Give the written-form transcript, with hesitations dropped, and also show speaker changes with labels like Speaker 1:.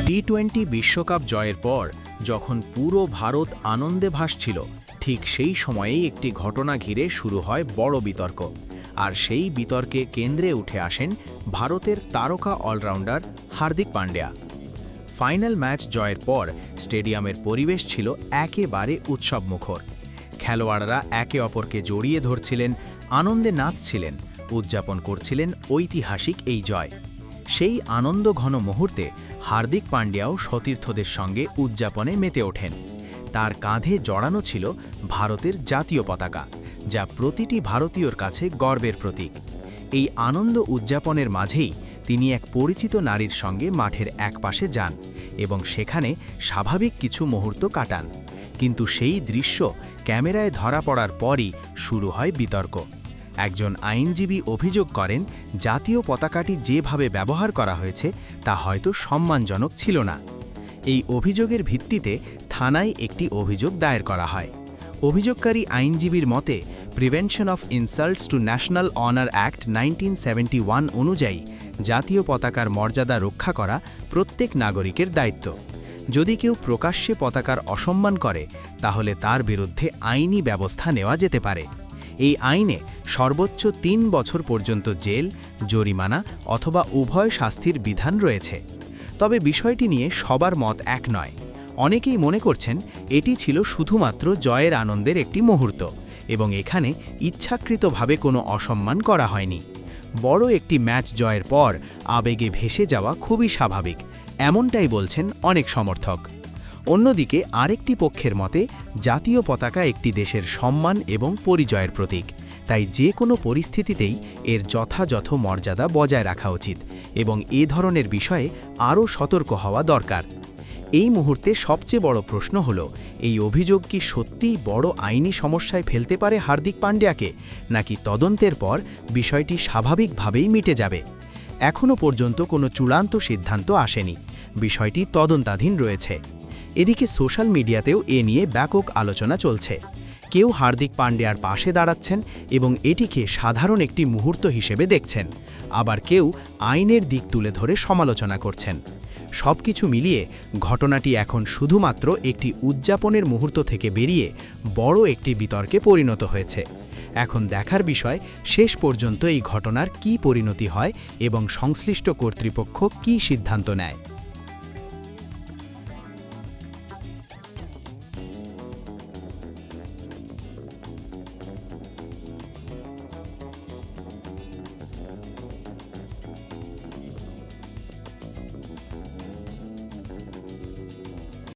Speaker 1: টি-20 বিশ্বকাপ জয়ের পর যখন পুরো ভারত আনন্দে ভাসছিল, ঠিক সেই সময়েই একটি ঘটনা ঘিরে শুরু হয় বড় বিতর্ক। আর সেই বিতর্কে কেন্দ্রে উঠে আসেন ভারতের তারকা allrounder Hardik Pandya. Final match জয়ের পর স্টেডিয়ামের পরিবেশ ছিল একেবারে উৎসবমুখর। খেলোয়াড়রা একে অপরকে জড়িয়ে ধরছিলেন, আনন্দে নাচছিলেন, উদযাপন করছিলেন ঐতিহাসিক এই জয়। সেই আনন্দঘন মুহূর্তে হার্দিক পান্ডিয়াও সতীর্থদের সঙ্গে উদযাপনে মেতে ওঠেন। তার কাঁধে জড়ানো ছিল ভারতের জাতীয় পতাকা, যা প্রতিটি ভারতীয়র কাছে গর্বের প্রতীক। এই আনন্দ উদযাপনের মাঝেই তিনি এক পরিচিত নারীর সঙ্গে মাঠের একপাশে যান এবং সেখানে স্বাভাবিক কিছু মুহূর্ত কাটান। কিন্তু সেই দৃশ্য ক্যামেরায় ধরা পড়ার পরই শুরু হয় বিতর্ক। একজন আইনজীবী অভিযোগ করেন, জাতীয় পতাকাটি যেভাবে ব্যবহার করা হয়েছে তা হয়তো সম্মানজনক ছিল না। এই অভিযোগের ভিত্তিতে থানায় একটি অভিযোগ দায়ের করা হয়। অভিযোগকারী আইনজীবীর মতে, prevention of insults to national honour act 1971 অনুযায়ী জাতীয় পতাকার মর্যাদা রক্ষা করা প্রত্যেক নাগরিকের দায়িত্ব। যদি কেউ প্রকাশ্যে পতাকার অসম্মান করে, তাহলে তার বিরুদ্ধে আইনি ব্যবস্থা নেওয়া যেতে পারে। এই আইনে সর্বোচ্চ 3 বছর পর্যন্ত জেল, জরিমানা অথবা উভয় শাস্তির বিধান রয়েছে। তবে বিষয়টি নিয়ে সবার মত এক নয়। অনেকেই মনে করছেন এটি ছিল শুধুমাত্র জয়ের আনন্দের একটি মুহূর্ত এবং এখানে ইচ্ছাকৃতভাবে কোনো অসম্মান করা হয়নি। বড় একটি ম্যাচ জয়ের পর আবেগে ভেসে যাওয়া খুবই স্বাভাবিক, এমনটাই বলছেন অনেক সমর্থক। অন্যদিকে আরেকটি পক্ষের মতে, জাতীয় পতাকা একটি দেশের সম্মান এবং পরিচয়ের প্রতীক, তাই যে কোনো পরিস্থিতিতেই এর যথাযথ মর্যাদা বজায় রাখা উচিত এবং এ ধরনের বিষয়ে আরও সতর্ক হওয়া দরকার। এই মুহূর্তে সবচেয়ে বড় প্রশ্ন হল, এই অভিযোগ কি সত্যিই বড় আইনি সমস্যায় ফেলতে পারে হার্দিক পান্ডিয়াকে, নাকি তদন্তের পর বিষয়টি স্বাভাবিকভাবেই মিটে যাবে? এখনও পর্যন্ত কোনো চূড়ান্ত সিদ্ধান্ত আসেনি, বিষয়টি তদন্তাধীন রয়েছে। এদিকে সোশ্যাল মিডিয়াতেও এ নিয়ে ব্যাপক আলোচনা চলছে। কেউ হার্দিক পান্ডিয়ার পাশে দাঁড়াচ্ছেন এবং এটিকে সাধারণ একটি মুহূর্ত হিসেবে দেখছেন, আবার কেউ আইনের দিক তুলে ধরে সমালোচনা করছেন। সবকিছু মিলিয়ে ঘটনাটি এখন শুধুমাত্র একটি উদযাপনের মুহূর্ত থেকে বেরিয়ে বড় একটি বিতর্কে পরিণত হয়েছে। এখন দেখার বিষয়, শেষ পর্যন্ত এই ঘটনার কী পরিণতি হয় এবং সংশ্লিষ্ট কর্তৃপক্ষ কী সিদ্ধান্ত নেয়।